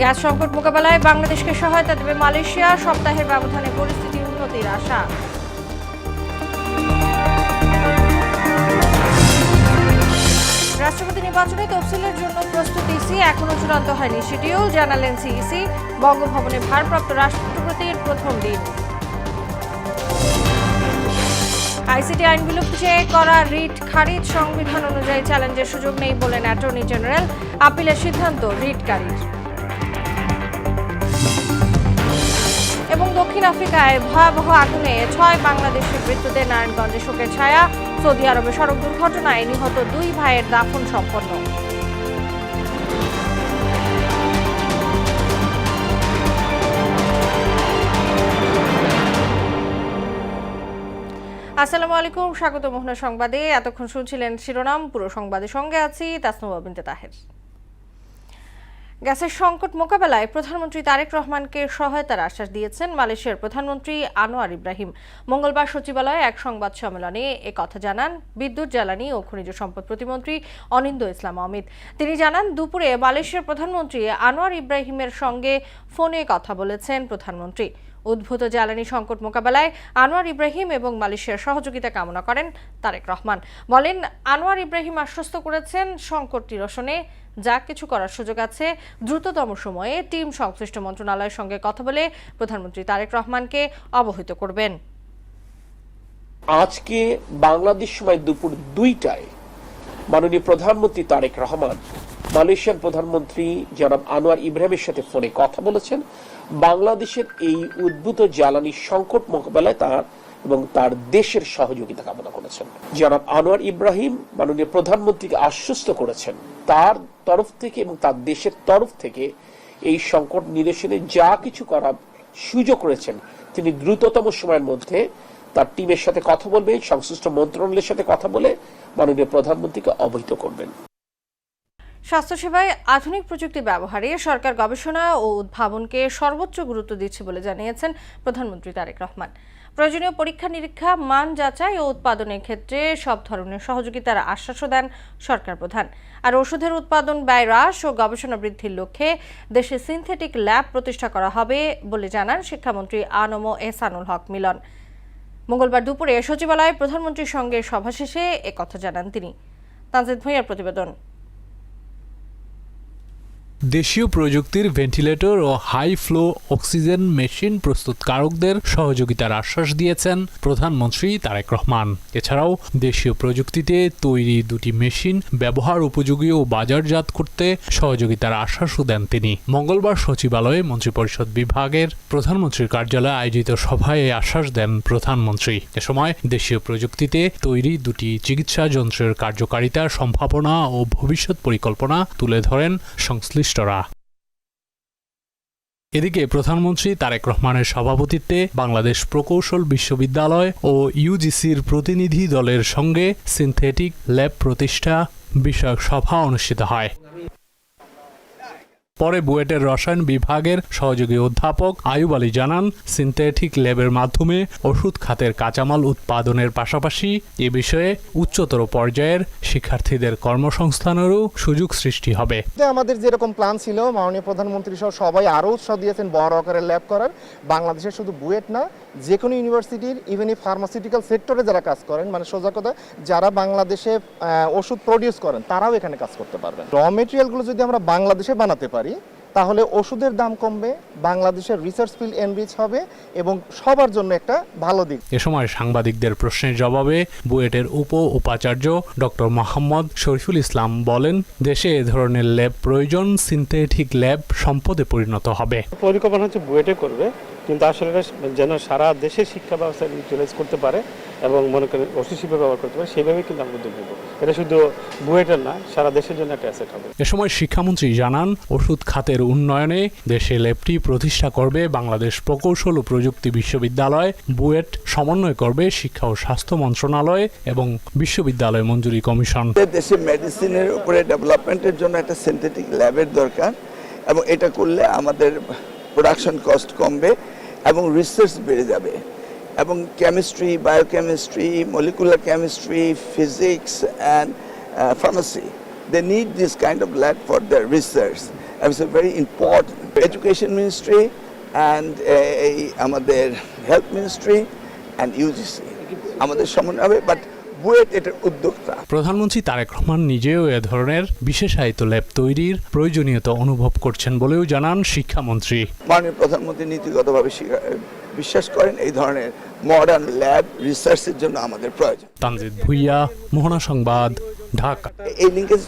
Gas সংকট মোকাবেলায় বাংলাদেশকে সহায়তা দেবে মালয়েশিয়া, সপ্তাহের ব্যবধানে পরিস্থিতি উন্নতির আশা। রাষ্ট্রপতি নির্বাচনে তফসিলের জন্য প্রস্তুত ইসি, এখনো চূড়ান্ত হয়নি শিডিউল, জানালেন সিইসি। বঙ্গভবনে ভারপ্রাপ্ত রাষ্ট্রপতির প্রথম দিন। আইসিটি আইন বিলুপ্তি চেয়ে করা রিট খারিজ, সংবিধান অনুযায়ী চ্যালেঞ্জের সুযোগ নেই বলেন অ্যাটর্নি জেনারেল। আপিলের সিদ্ধান্ত রিটকারীর। এবং দক্ষিণ আফ্রিকায় ভয়াবহ আগুনে 6 বাংলাদেশের মৃত্যুতে নারায়ণগঞ্জে শোকের ছায়া। সৌদি আরবে সড়ক দুর্ঘটনায় নিহত 2 ভাইয়ের দাফন সম্পন্ন। আসসালামু আলাইকুম, স্বাগত মোহনা সংবাদে। এতক্ষণ শুনছিলেন শিরোনাম, পুরো সংবাদের সঙ্গে আছি তাসনুবা বিনতে তাহের। গ্যাসের সংকট মোকাবেলায় প্রধানমন্ত্রী তারেক রহমানকে সহায়তার আশ্বাস দিয়েছেন মালয়েশিয়ার প্রধানমন্ত্রী আনোয়ার ইব্রাহিম। মঙ্গলবার সচিবালয়ে এক সংবাদ সম্মেলনে একথা জানান বিদ্যুৎ, জ্বালানি ও খনিজ সম্পদ প্রতিমন্ত্রী অনিন্দ ইসলাম অমিত। তিনি জানান, দুপুরে মালয়েশিয়ার প্রধানমন্ত্রী আনোয়ার ইব্রাহিমের সঙ্গে ফোনে কথা বলেছেন প্রধানমন্ত্রী। উদ্ভূত জ্বালানি সংকট মোকাবেলায় আনোয়ার ইব্রাহিম এবং মালয়েশিয়ার সহযোগিতা কামনা করেন তারেক রহমান। বলেন, আনোয়ার ইব্রাহিম আশ্বস্ত করেছেন সংকট নিরসনে যা কিছু করার সুযোগ আছে, দ্রুততম সময়ে টিম সংশ্লিষ্ট মন্ত্রণালয়ের সঙ্গে কথা বলে প্রধানমন্ত্রী তারেক রহমানকে অবহিত করবেন। আজকে বাংলাদেশ সময় দুপুর 2টায় মাননীয় প্রধানমন্ত্রী তারেক রহমান মালয়েশিয়ার প্রধানমন্ত্রী জনাব আনোয়ার ইব্রাহিমের সাথে ফোনে কথা বলেছেন। বাংলাদেশের এই উদ্ভূত জ্বালানি সংকট মোকাবেলায় তার এবং তার দেশের সহযোগিতা কামনা করেছেন। জনাব আনোয়ার ইব্রাহিম মাননীয় প্রধানমন্ত্রীকে আশ্বস্ত করেছেন তার তরফ থেকে এবং তার দেশের তরফ থেকে এই সংকট নিরসনে যা কিছু করার সুযোগ রয়েছেন তিনি দ্রুততম সময়ের মধ্যে তার টিমের সাথে কথা বলবেন, সংশ্লিষ্ট মন্ত্রণালয়ের সাথে কথা বলে মাননীয় প্রধানমন্ত্রীকে অবহিত করবেন। স্বাস্থ্যসেবায় আধুনিক প্রযুক্তি ব্যবহারে সরকার গবেষণা ও উদ্ভাবনকে সর্বোচ্চ গুরুত্ব দিচ্ছে বলে জানিয়েছেন প্রধানমন্ত্রী তারেক রহমান। প্রয়োজনীয় পরীক্ষা নিরীক্ষা, মান যাচাই ও উৎপাদনের ক্ষেত্রে সব ধরনের সহযোগিতার আশ্বাসও দেন সরকার প্রধান। আর ওষুধের উৎপাদন ব্যয় হ্রাস ও গবেষণা বৃদ্ধির লক্ষ্যে দেশে সিনথেটিক ল্যাব প্রতিষ্ঠা করা হবে বলে জানান শিক্ষামন্ত্রী আনম এহসানুল হক মিলন। মঙ্গলবার দুপুরে সচিবালয়ে প্রধানমন্ত্রীর সঙ্গে সভা শেষে একথা জানান তিনি। তানজিদ ভূঁইয়ার প্রতিবেদন। দেশীয় প্রযুক্তির ভেন্টিলেটর ও হাই ফ্লো অক্সিজেন মেশিন প্রস্তুতকারকদের সহযোগিতার আশ্বাস দিয়েছেন প্রধানমন্ত্রী তারেক রহমান। এছাড়াও দেশীয় প্রযুক্তিতে তৈরি 2টি মেশিন ব্যবহার উপযোগী ও বাজারজাত করতে সহযোগিতার আশ্বাসও দেন তিনি। মঙ্গলবার সচিবালয়ে মন্ত্রিপরিষদ বিভাগের প্রধানমন্ত্রীর কার্যালয়ে আয়োজিত সভায় এই আশ্বাস দেন প্রধানমন্ত্রী। এ সময় দেশীয় প্রযুক্তিতে তৈরি 2টি চিকিৎসা যন্ত্রের কার্যকারিতা, সম্ভাবনা ও ভবিষ্যৎ পরিকল্পনা তুলে ধরেন সংশ্লিষ্ট। এদিকে প্রধানমন্ত্রী তারেক রহমানের সভাপতিত্বে বাংলাদেশ প্রকৌশল বিশ্ববিদ্যালয় ও ইউজিসির প্রতিনিধি দলের সঙ্গে সিনথেটিক ল্যাব প্রতিষ্ঠা বিষয়ক সভা অনুষ্ঠিত হয়। পরে বুয়েটের রসায়ন বিভাগের সহযোগী অধ্যাপক আয়ুব আলী জানান, সিনথেটিক ল্যাবের মাধ্যমে ওষুধ খাতের কাঁচামাল উৎপাদনের পাশাপাশি এ বিষয়ে উচ্চতর পর্যায়ের শিক্ষার্থীদের কর্মসংস্থানেরও সুযোগ সৃষ্টি হবে। আমাদের যেরকম প্ল্যান ছিল, মাননীয় প্রধানমন্ত্রী সহ সবাই আরও উৎসাহ দিয়েছেন বড় আকারের ল্যাব করার। বাংলাদেশের শুধু বুয়েট না, যে কোনো ইউনিভার্সিটির ইভেন এই ফার্মাসিউটিক্যাল সেক্টরে যারা কাজ করেন, মানে সোজা কথা যারা বাংলাদেশে ওষুধ প্রডিউস করেন তারাও এখানে কাজ করতে পারবেন। র মেটেরিয়ালগুলো যদি আমরা বাংলাদেশে বানাতে পারি তাহলে ওষুধের দাম কমবে, বাংলাদেশের রিসার্চ ফিল্ড এনরিচ হবে এবং সবার জন্য একটা ভালো দিক। এ সময় সাংবাদিকদের প্রশ্নের জবাবে বুয়েটের উপাচার্য ডক্টর মোহাম্মদ শরীফুল ইসলাম বলেন, দেশে এ ধরনের ল্যাব প্রয়োজন, সিনথেটিক ল্যাব সম্পদে পরিণত হবে। পরিকল্পনা হচ্ছে বুয়েটে করবে, কিন্তু আসলে যেন সারা দেশের শিক্ষা ব্যবস্থা ইউটিলাইজ করতে পারে এবং মনে করেন ওষুধ শিল্পে ব্যবহার করতে পারে, সেইভাবে কিন্তু আমরা উদ্যোগ নেব। এটা শুধু বুয়েটের না, সারা দেশের জন্য একটা অ্যাসেট হবে। এ সময় শিক্ষামন্ত্রী জানান, ওষুধ খাতের উন্নয়নে দেশে ল্যাবটি প্রতিষ্ঠা করবে বাংলাদেশ প্রকৌশল ও প্রযুক্তি বিশ্ববিদ্যালয়। বুয়েট সমন্বয় করবে শিক্ষা ও স্বাস্থ্য মন্ত্রণালয় এবং বিশ্ববিদ্যালয় মঞ্জুরি কমিশন। দেশে মেডিসিনের উপরে ডেভেলপমেন্টের জন্য একটা সিনথেটিক ল্যাবের দরকার এবং এটা করলে আমাদের প্রোডাকশন কস্ট কমবে এবং রিসার্চ বেড়ে যাবে এবং chemistry, biochemistry, molecular chemistry, physics and pharmacy, they need this kind of lab for their research. It's a very important education ministry and এই আমাদের হেলথ মিনিস্ট্রি অ্যান্ড ইউজিসি আমাদের সমন্বয় হবে, বাট বুয়েট এটার উদ্যোক্তা। প্রধানমন্ত্রী তারেক রহমান নিজেও এ ধরনের বিশেষায়িত ল্যাব তৈরির প্রয়োজনীয়তা অনুভব করছেন বলেও জানান শিক্ষামন্ত্রী। মাননীয় প্রধানমন্ত্রী নীতিগতভাবে বিশ্বাস করেন এই ধরনের মডার্ন ল্যাব রিসার্চের জন্য আমাদের প্রয়োজন। তানজিদ ভুইয়া, মোহনা সংবাদ, ঢাকা। এই লিঙ্কেজ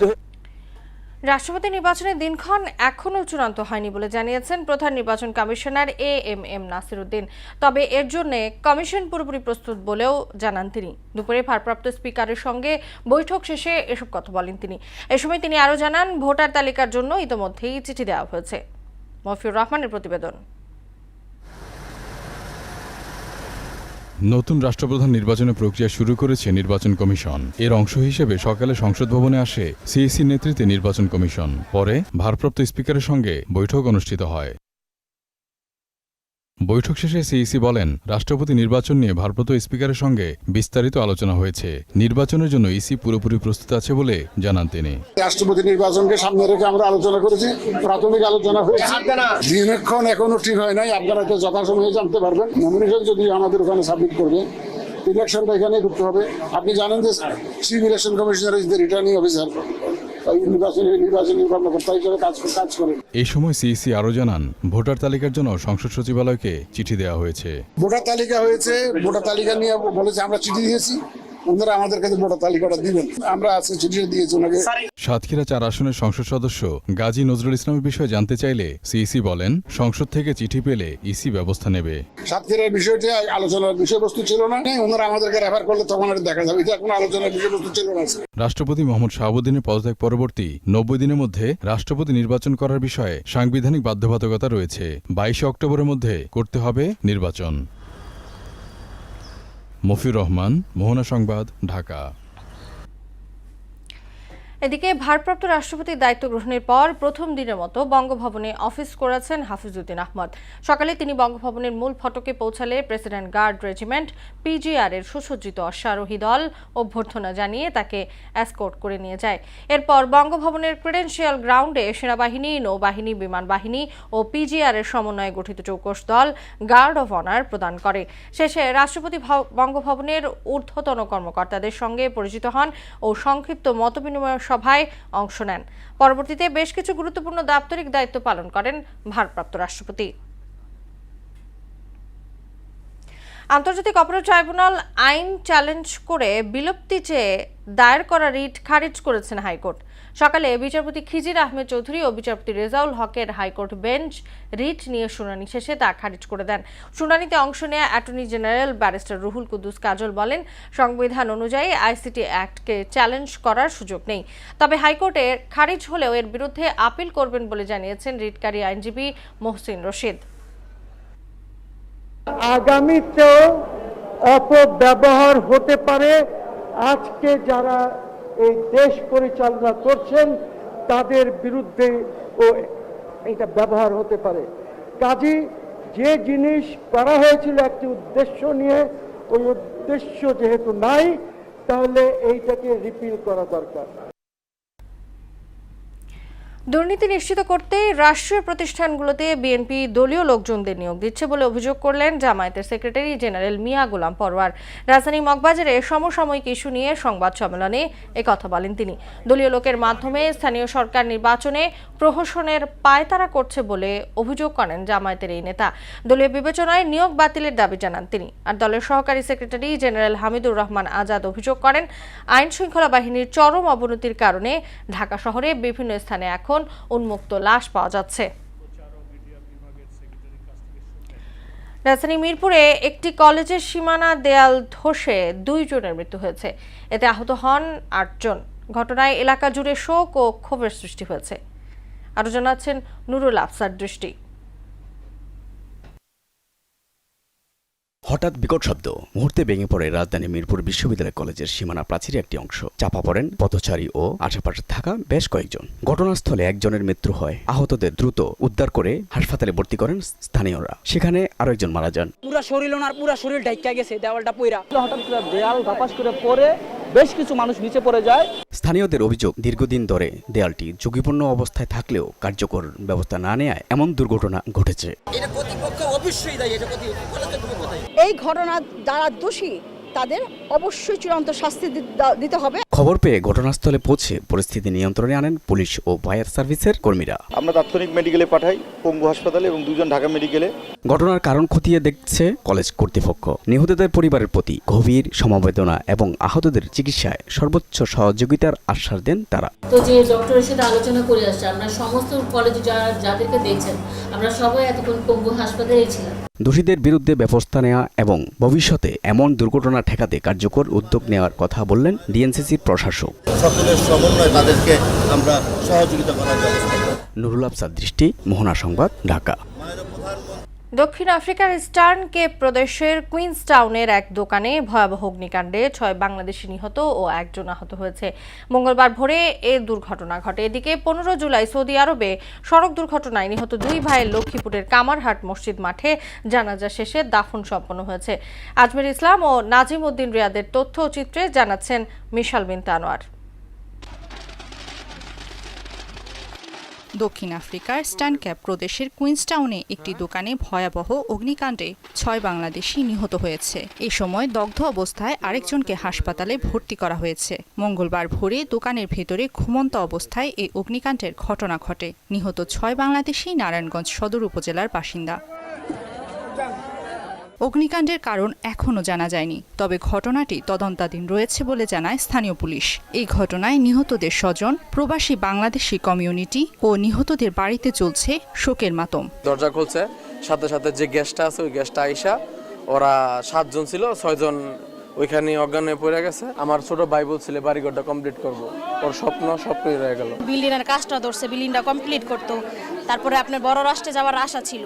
রাষ্ট্রপতি নির্বাচনের দিনক্ষণ এখনও চূড়ান্ত হয়নি বলে জানিয়েছেন প্রধান নির্বাচন কমিশনার এএমএম নাসির উদ্দিন। তবে এর জন্য কমিশন পুরোপুরি প্রস্তুত বলেও জানান তিনি। দুপুরে ভারপ্রাপ্ত স্পিকারের সঙ্গে বৈঠক শেষে এসব কথা বলেন তিনি। এ সময় তিনি আরও জানান, ভোটার তালিকার জন্য ইতোমধ্যেই চিঠি দেওয়া হয়েছে। মফিউর রহমানের প্রতিবেদন। নতুন রাষ্ট্রপ্রধান নির্বাচনের প্রক্রিয়া শুরু করেছে নির্বাচন কমিশন। এর অংশ হিসেবে সকালে সংসদ ভবনে আসে সিইসির নেতৃত্বে নির্বাচন কমিশন। পরে ভারপ্রাপ্ত স্পিকারের সঙ্গে বৈঠক অনুষ্ঠিত হয়। বৈঠক শেষে সিইসি বলেন, রাষ্ট্রপতি নির্বাচন নিয়ে ভারপ্রাপ্ত স্পিকারের সঙ্গে বিস্তারিত আলোচনা হয়েছে। নির্বাচনের জন্য ইসি পুরোপুরি প্রস্তুত আছে বলে জানান তিনি। রাষ্ট্রপতি নির্বাচনকে সামনে রেখে আমরা আলোচনা করেছি, প্রাথমিক আলোচনা হয়েছে। দিনক্ষণ এখনো ঠিক হয় নাই, আপনারা এটা যথাসময়ে জানতে পারবেন। নমিনেশন যদি আমাদের ওখানে সাবমিট করবে, ইলেকশনটা এখানেই করতে হবে। আপনি জানেন যে chief election commissioner is the returning officer, নির্বাচনী কর্মকর্তা হিসেবে কাজ করেন। এই সময় সিইসি আরও জানান, ভোটার তালিকার জন্য সংসদ সচিবালয়কে চিঠি দেওয়া হয়েছে। ভোটার তালিকা হয়েছে, ভোটার তালিকা নিয়ে বলেছে আমরা চিঠি দিয়েছি, ওনারা আমাদের কাছে ভোটার তালিকাটা দিবেন। আমরা আজকে চিঠি দিয়েছি ওনাকে। সাতক্ষীরা 4 আসনের সংসদ সদস্য গাজী নজরুল ইসলামের বিষয়ে জানতে চাইলে সিইসি বলেন, সংসদ থেকে চিঠি পেলে ইসি ব্যবস্থা নেবে। সাতক্ষীরার বিষয়টি আলোচনার বিষয়বস্তু ছিল না, ওনারা আমাদেরকে রেফার করলে তখন আর দেখা যাবে। এটা কোনো আলোচনার বিষয়বস্তু ছিল না। রাষ্ট্রপতি মোহাম্মদ শাহাবুদ্দিনের পদত্যাগ পরবর্তী 90 দিনের মধ্যে রাষ্ট্রপতি নির্বাচন করার বিষয়ে সাংবিধানিক বাধ্যবাধকতা রয়েছে। 22 অক্টোবরের মধ্যে করতে হবে নির্বাচন। মফিউর রহমান, মোহনা সংবাদ, ঢাকা। এদিকে ভারপ্রাপ্ত রাষ্ট্রপতির দায়িত্ব গ্রহণের পর প্রথম দিনের মতো বঙ্গভবনে অফিস করেছেন হাফিজউদ্দিন আহমদ। সকালে তিনি বঙ্গভবনের মূল ফটকে পৌঁছালে প্রেসিডেন্ট গার্ড রেজিমেন্ট পিজিআর এর সুসজ্জিত অশ্বারোহী দল অভ্যর্থনা জানিয়ে তাকে এসকর্ট করে নিয়ে যায়। এরপর বঙ্গভবনের ক্রেডেন্সিয়াল গ্রাউন্ডে সেনাবাহিনী, নৌবাহিনী, বিমান বাহিনী ও পিজিআর এর সমন্বয়ে গঠিত চৌকস দল গার্ড অফ অনার প্রদান করে। শেষে রাষ্ট্রপতি বঙ্গভবনের ঊর্ধ্বতন কর্মকর্তাদের সঙ্গে পরিচিত হন ও সংক্ষিপ্ত মতবিনিময় সভায় অংশ নেন। পরবর্তীতে বেশ কিছু গুরুত্বপূর্ণ দাপ্তরিক দায়িত্ব পালন করেন ভারপ্রাপ্ত রাষ্ট্রপতি। আন্তর্জাতিক অপরাধ ট্রাইব্যুনাল আইন চ্যালেঞ্জ করে বিলুপ্তি চেয়ে দায়ের করা রিট খারিজ করেছেন হাইকোর্ট। সকালে বিচারপতি খিজির আহমেদ চৌধুরী ও বিচারপতি রেজাউল হকের হাইকোর্ট বেঞ্চ রিট নিয়ে শুনানি শেষে তা খারিজ করে দেন। শুনানিতে অংশ নেয়া attorney general barrister Ruhul Kuddus Kajal বলেন, সংবিধান অনুযায়ী আইসিটি অ্যাক্টকে চ্যালেঞ্জ করার সুযোগ নেই। তবে হাইকোর্টে খারিজ হলেও এর বিরুদ্ধে আপিল করবেন বলে জানিয়েছেন রিটকারী আইনজীবী মোহসিন রশিদ। আগামীতেও অপব্যবহার হতে পারে। আজকে যারা এই দেশ পরিচালনা করছেন তাদের বিরুদ্ধে ও এটা ব্যবহার হতে পারে। কাজেই যে জিনিস করা হয়েছিল একটি উদ্দেশ্য নিয়ে, ওই উদ্দেশ্য যেহেতু নাই, তাহলে এইটাকে রিপিল করা দরকার। দুর্নীতি নিশ্চিত করতে রাষ্ট্রীয় প্রতিষ্ঠানগুলোতে বিএনপি দলীয় লোকজনদের নিয়োগ দিচ্ছে বলে অভিযোগ করলেন জামায়াতের সেক্রেটারি জেনারেল মিয়া গোলাম পরওয়ার। রাজধানী মগবাজারে সমসাময়িক ইস্যু নিয়ে সংবাদ সম্মেলনে একথা বলেন তিনি। দলীয় লোকের মাধ্যমে স্থানীয় সরকার নির্বাচনে প্রহসনের পায়তারা করছে বলে অভিযোগ করেন জামায়াতের এই নেতা। দলীয় বিবেচনায় নিয়োগ বাতিলের দাবি জানান তিনি। আর দলের সহকারী সেক্রেটারি জেনারেল হামিদুর রহমান আজাদ অভিযোগ করেন, আইন শৃঙ্খলা বাহিনীর চরম অবনতির কারণে ঢাকা শহরে বিভিন্ন স্থানে এখন উন্মুক্ত লাশ পাওয়া যাচ্ছে। রাজধানী মিরপুরে একটি কলেজের সীমানা দেয়াল ধসে 2 জনের মৃত্যু হয়েছে। এতে আহত হন 8 জন। ঘটনায় এলাকা জুড়ে শোক ও ক্ষোভের সৃষ্টি হয়েছে। আরো জানাচ্ছেন নুরুল আফসার দৃষ্টি। হঠাৎ বিকট শব্দ মুহূর্তে ভেঙে পড়ে রাজধানী মিরপুর বিশ্ববিদ্যালয় কলেজের সীমানা প্রাচীরের একটি অংশ। চাপা পড়েন পথচারী ও আশেপাশে থাকা বেশ কয়েকজন। ঘটনাস্থলে একজনের মৃত্যু হয়। আহতদের দ্রুত উদ্ধার করে হাসপাতালে ভর্তি করেন স্থানীয়রা। সেখানে আরো একজন মারা যান। পুরা শরীর ঢাইকা গেছে, দেওয়ালটা পইরা হঠাৎ করে দেয়াল ধাপাস করে পড়ে বেশ কিছু মানুষ নিচে পড়ে যায়। স্থানীয়দের অভিযোগ, দীর্ঘদিন ধরে দেয়ালটি ঝুঁকিপূর্ণ অবস্থায় থাকলেও কার্যকর ব্যবস্থা না নেয়ায় এমন দুর্ঘটনা ঘটেছে। এই ঘটনা যারা দোষী তাদের অবশ্যই চূড়ান্ত শাস্তি দিতে হবে। খবর পেয়ে ঘটনাস্থলে পৌঁছে পরিস্থিতি নিয়ন্ত্রণে আনেন পুলিশ ও ফায়ার সার্ভিসের কর্মীরা। আমরা তাৎক্ষণিক মেডিকেলে পাঠাই, পঙ্গু হাসপাতালে এবং 2 জন ঢাকা মেডিকেলে। ঘটনার কারণ খতিয়ে দেখছে কলেজ কর্তৃপক্ষ। নিহতদের পরিবারের প্রতি গভীর সমবেদনা এবং আহতদের চিকিৎসায় সর্বোচ্চ সহযোগিতার আশ্বাস দেন তারা। তো যে ডক্টরের সাথে আলোচনা করে আসছে, আমরা সমস্ত কলেজে যাদেরকে দেখছেন আমরা সবাই এতক্ষণ পঙ্গু হাসপাতালেই ছিলাম। দোষীদের বিরুদ্ধে ব্যবস্থা নেওয়া এবং ভবিষ্যতে এমন দুর্ঘটনা ঠেকাতে কার্যকর উদ্যোগ নেওয়ার কথা বললেন ডিএনসিসির প্রশাসক। সকলের সমন্বয়ে তাদেরকে আমরা সহযোগিতা করার ব্যবস্থা করব। নুরুল আফসার দৃষ্টি, মোহনা সংবাদ, ঢাকা। দক্ষিণ আফ্রিকার ইস্টার্ন কেপ প্রদেশের কুইন্সটাউনের এক দোকানে ভয়াবহ অগ্নিকাণ্ডে 6 বাংলাদেশি নিহত ও 1 জন আহত হয়েছে। মঙ্গলবার ভোরে এ দুর্ঘটনা ঘটে। এদিকে 15 জুলাই সৌদি আরবে সড়ক দুর্ঘটনায় নিহত 2 ভাইয়ের লক্ষ্মীপুরের কামারহাট মসজিদ মাঠে জানাজা শেষে দাফন সম্পন্ন হয়েছে। আজমির ইসলাম ও নাজিম উদ্দিন রিয়াদের তথ্য ও চিত্রে জানাচ্ছেন মিশাল বিনতে আনোয়ার। দক্ষিণ আফ্রিকার ইস্টার্ন কেপ প্রদেশের কুইন্সটাউনে একটি দোকানে ভয়াবহ অগ্নিকাণ্ডে 6 বাংলাদেশি নিহত হয়েছে। এই সময় দগ্ধ অবস্থায় আরেকজনকে হাসপাতালে ভর্তি করা হয়েছে। মঙ্গলবার ভোরে দোকানের ভেতরে ঘুমন্ত অবস্থায় এই অগ্নিকাণ্ডের ঘটনা ঘটে। নিহত 6 বাংলাদেশি নারায়ণগঞ্জ সদর উপজেলার বাসিন্দা। অগ্নিকাণ্ডের কারণ এখনও জানা যায়নি, তবে ঘটনাটি তদন্তাধীন রয়েছে বলে জানায় স্থানীয় পুলিশ। এই ঘটনায় নিহতদের স্বজন, প্রবাসী বাংলাদেশি কমিউনিটি ও নিহতদের বাড়িতে চলছে শোকের মাতম। দরজা খুলছে, সাথে সাথে যে গ্যাসটা আছে ওই গ্যাসটা আইসা ওরা 7 জন ছিল, 6 জন ওইখানে অজ্ঞান হয়ে পড়ে গেছে। আমার ছোট ভাই বলছিল বাড়িঘরটা কমপ্লিট করব, ওর স্বপ্নই রয়ে গেল। বিল্ডিংয়ের কাজটা ধরছে, বিল্ডিংটা কমপ্লিট করতো, তারপরে আপনার বড় রাষ্ট্রে যাওয়ার আশা ছিল,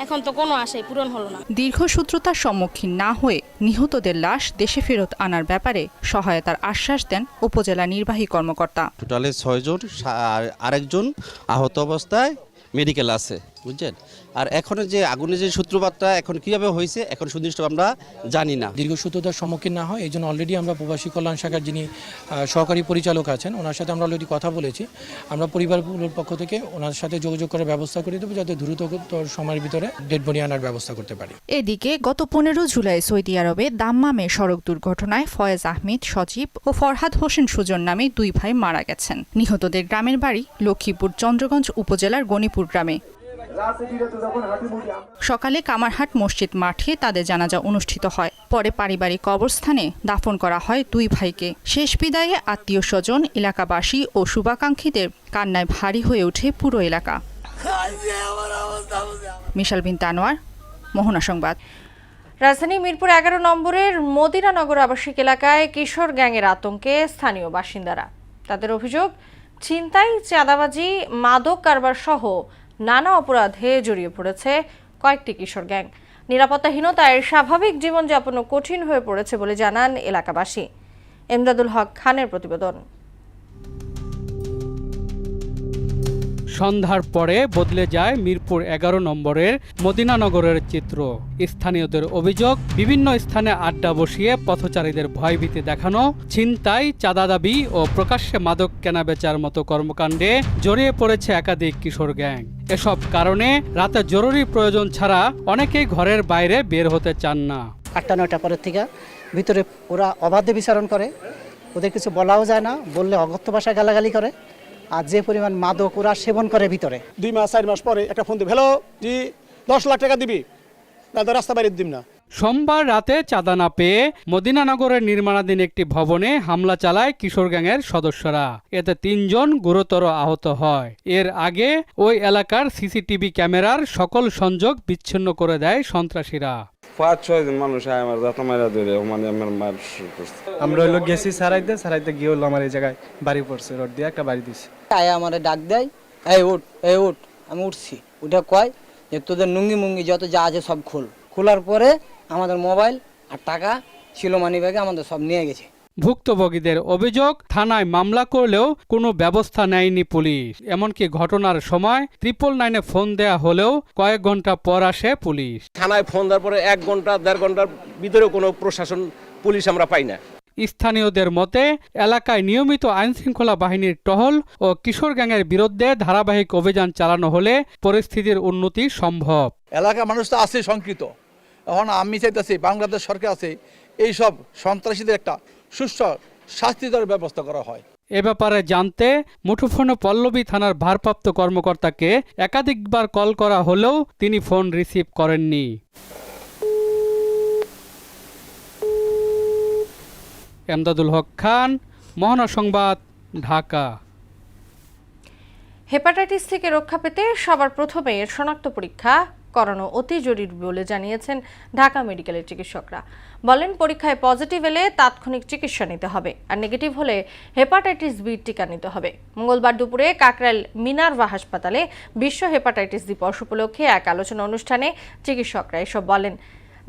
এখন তো কোনো আশাই পূরণ হলো না। দীর্ঘসূত্রতার সম্মুখীন না হয়ে নিহতদের লাশ দেশে ফেরত আনার ব্যাপারে সহায়তার আশ্বাস দেন উপজেলা নির্বাহী কর্মকর্তা। টোটালে 6 জন, আরেকজন আহত অবস্থায় মেডিকেল আছে, বুঝছেন। আর এখন যে আগুনের যে সূত্রপাতটা এখন কিভাবে হয়েছে এখন সুনির্দিষ্ট আমরা জানি না। দীর্ঘসূত্রতার সম্মুখীন না হয় এই জন্য অলরেডি আমরা প্রবাসী কল্যাণ শাখার যিনি সহকারী পরিচালক আছেন ওনার সাথে আমরা অলরেডি কথা বলেছি। আমরা পরিবারগুলোর পক্ষ থেকে ওনার সাথে যোগাযোগ করার ব্যবস্থা করে দেবো, যাতে দ্রুততর সময়ের ভিতরে ডেড বডি আনার ব্যবস্থা করতে পারি। এদিকে গত 15 জুলাই সৌদি আরবে দাম্মামে সড়ক দুর্ঘটনায় ফয়েজ আহমেদ সজীব ও ফরহাদ হোসেন সুজন নামে 2 ভাই মারা গেছেন। নিহতদের গ্রামের বাড়ি লক্ষ্মীপুর চন্দ্রগঞ্জ উপজেলার গণিপুর গ্রামে। সকালে কামারহাট মসজিদ মাঠে তাদের জানাজা অনুষ্ঠিত হয়। পরে পারিবারিক কবরস্থানে দাফন করা হয় 2 ভাইকে। শেষ বিদায়ে আত্মীয় স্বজন, এলাকাবাসী ও শুভাকাঙ্ক্ষীদের কান্নায় ভারী হয়ে ওঠে পুরো এলাকা। মিশাল বিনতে আনোয়ার, মোহনা সংবাদ। রাজধানী মিরপুর 11 নম্বরের মদিনানগর আবাসিক এলাকায় কিশোর গ্যাংয়ের আতঙ্কে স্থানীয় বাসিন্দারা। তাদের অভিযোগ, ছিনতাই, চাঁদাবাজি, মাদক কারবার সহ নানা অপরাধে জড়িয়ে পড়েছে কয়েকটি কিশোর গ্যাং। নিরাপত্তাহীনতায় স্বাভাবিক জীবনযাপনও কঠিন হয়ে পড়েছে বলে জানান এলাকাবাসী। এমদাদুল হক খানের প্রতিবেদন। সন্ধ্যার পরে বদলে যায় মিরপুর 11 নম্বরের মদিনানগরের চিত্র। স্থানীয়দের অভিযোগ, বিভিন্ন স্থানে আড্ডা বসিয়ে পথচারীদের ভয়ভীতি দেখানো, ছিনতাই, চাঁদা দাবি ও প্রকাশ্যে মাদক কেনাবেচার মতো কর্মকাণ্ডে জড়িয়ে পড়েছে একাধিক কিশোর গ্যাং। এসব কারণে রাতে জরুরি প্রয়োজন ছাড়া অনেকেই ঘরের বাইরে বের হতে চান না। 8টা-9টা পরের থেকে ভিতরে ওরা অবাধে বিচরণ করে, ওদের কিছু বলাও যায় না, বললে অগত্য ভাষায় গালাগালি করে। আর যে পরিমাণ মাদক ওরা সেবন করে ভিতরে। 2 মাস 4 মাস পরে একটা ফোন দিবে, হ্যালো জি 10 লাখ টাকা দিবি, না তো রাস্তা বাইরে দিম না। সোমবার রাতে চাঁদা না পেয়ে মদিনানগরের নির্মাণাধীন একটি ভবনে হামলা চালায় কিশোর গ্যাংয়ের সদস্যরা। এতে 3 জন গুরুতর আহত হয়। এর আগে ওই এলাকার সিসিটিভি ক্যামেরার সকল সংযোগ বিচ্ছিন্ন করে দেয় সন্ত্রাসীরা। 5-6 জন মানুষ আমার দাঁত মারা ধরে মানে আমার মার শুরু করছে। আমরা হলো গেছি সারাইতে গিয়ে হলো আমার এই জায়গায় বাড়ি পড়ছে, রড দিয়ে একটা বাড়ি দিছে। আয় আমারে ডাক দেয়, এই উঠ। আমি উঠছি, উঠে কয় যে তোদের নুঙ্গি মুঙ্গি যত যা আছে সব খোলার পরে আমাদের মোবাইল আর টাকা ছিল মানি ব্যাগে আমাদের সব নিয়ে গেছে। ভুক্তভোগীদের অভিযোগ, থানায় মামলা করলেও কোনো ব্যবস্থা নেয়নি পুলিশ। এমনকি ঘটনার সময় 999-এ ফোন দেয়া হলেও কয়েক ঘন্টা পর আসে পুলিশ। থানায় ফোন দেওয়ার পরে 1 ঘন্টা 1.5 ঘন্টার ভিতরে কোনো প্রশাসন পুলিশ আমরা পাই না। স্থানীয়দের মতে এলাকায় নিয়মিত আইনশৃঙ্খলা বাহিনীর টহল ও কিশোর গ্যাংয়ের বিরুদ্ধে ধারাবাহিক অভিযান চালানো হলে পরিস্থিতির উন্নতি সম্ভব। এলাকার মানুষ তো আছে শঙ্কিত। এখন আমি চাইতেছি বাংলাদেশ সরকার আছে এইসব সন্ত্রাসীদের একটা সুষ্ঠু শাস্তি দেওয়ার ব্যবস্থা করা হয়। এ ব্যাপারে জানতে মুঠোফোনে পল্লবী থানার ভারপ্রাপ্ত কর্মকর্তাকে একাধিকবার কল করা হলেও তিনি ফোন রিসিভ করেননি। এমদাদুল হক খান, মোহনা সংবাদ, ঢাকা। হেপাটাইটিস থেকে রক্ষা পেতে সবার প্রথমে এর শনাক্ত পরীক্ষা করানো অতি জরুরি বলে জানিয়েছেন ঢাকা মেডিকেলের চিকিৎসকরা। বলেন, পরীক্ষায় পজিটিভ এলে তাৎক্ষণিক চিকিৎসা নিতে হবে, আর নেগেটিভ হলে হেপাটাইটিস বি টিকা নিতে হবে। মঙ্গলবার দুপুরে কাকরাইল মিনারভা হাসপাতালে বিশ্ব হেপাটাইটিস দিবস উপলক্ষে এক আলোচনা অনুষ্ঠানে চিকিৎসকরা এসব বলেন।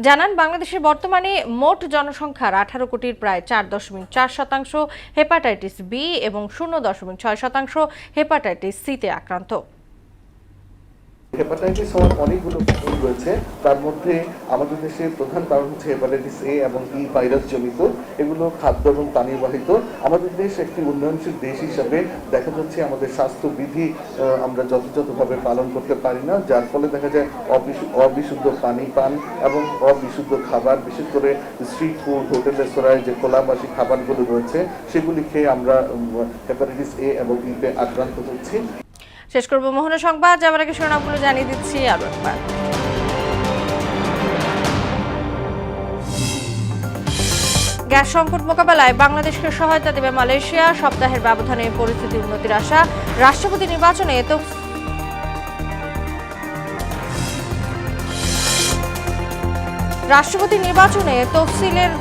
জানান, বাংলাদেশের বর্তমানে মোট জনসংখ্যার 18 কোটির প্রায় 4.4% হেপাটাইটিস বি এবং 0.6% হেপাটাইটিস সিতে আক্রান্ত। হেপাটাইটিস হওয়ার অনেকগুলো কারণ রয়েছে, তার মধ্যে আমাদের দেশে প্রধান কারণ হচ্ছে হেপাটাইটিস এ এবং ই ভাইরাস জনিত। এগুলো খাদ্য এবং পানিবাহিত। আমাদের দেশ একটি উন্নয়নশীল দেশ হিসাবে দেখা যাচ্ছে আমাদের স্বাস্থ্যবিধি আমরা যথাযথভাবে পালন করতে পারি না, যার ফলে দেখা যায় অবিশুদ্ধ পানি পান এবং অবিশুদ্ধ খাবার, বিশেষ করে স্ট্রিট ফুড, হোটেল রেস্তোরাঁয় যে খোলাবাসী খাবারগুলো রয়েছে সেগুলি খেয়ে আমরা হেপাটাইটিস এ এবং ইতে আক্রান্ত হচ্ছি। শেষ করব মোহনা সংবাদ, যাবার আগে শিরোনামগুলো জানিয়ে দিচ্ছি আরো একবার। গ্যাস সংকট মোকাবেলায় বাংলাদেশকে সহায়তা দেবে মালয়েশিয়া। সপ্তাহের ব্যবধানে পরিস্থিতি উন্নতির আশা। রাষ্ট্রপতি নির্বাচনে তফসিলের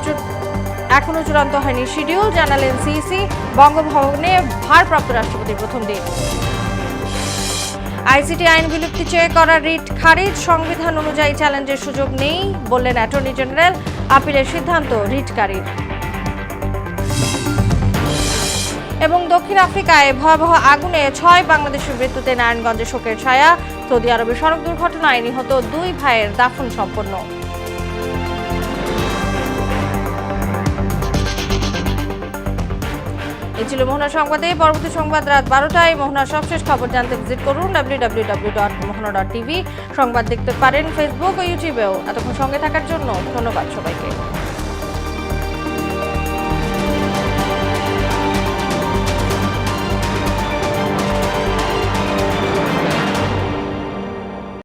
এখনো চূড়ান্ত হয়নি শিডিউল, জানালেন সিইসি। বঙ্গভবনে ভারপ্রাপ্ত রাষ্ট্রপতির প্রথম দিন। আইসিটি আইন বিলুপ্তি চেয়ে করা রিট খারিজ, সংবিধান অনুযায়ী চ্যালেঞ্জের সুযোগ নেই বললেন অ্যাটর্নি জেনারেল। আপিলের সিদ্ধান্ত রিটকারীর। এবং দক্ষিণ আফ্রিকায় ভয়াবহ আগুনে 6 বাংলাদেশের মৃত্যুতে নারায়ণগঞ্জে শোকের ছায়া। সৌদি আরবে সড়ক দুর্ঘটনায় নিহত 2 ভাইয়ের দাফন সম্পন্ন। এই ছিল মোহনা সংবাদে। পরবর্তী সংবাদ রাত 12টায়। মোহনার সবশেষ খবর জানতে ভিজিট করুন www.mohana.tv। সংবাদ দেখতে পারেন ফেসবুক ও ইউটিউবেও। এতক্ষণ সঙ্গে থাকার জন্য ধন্যবাদ সবাইকে।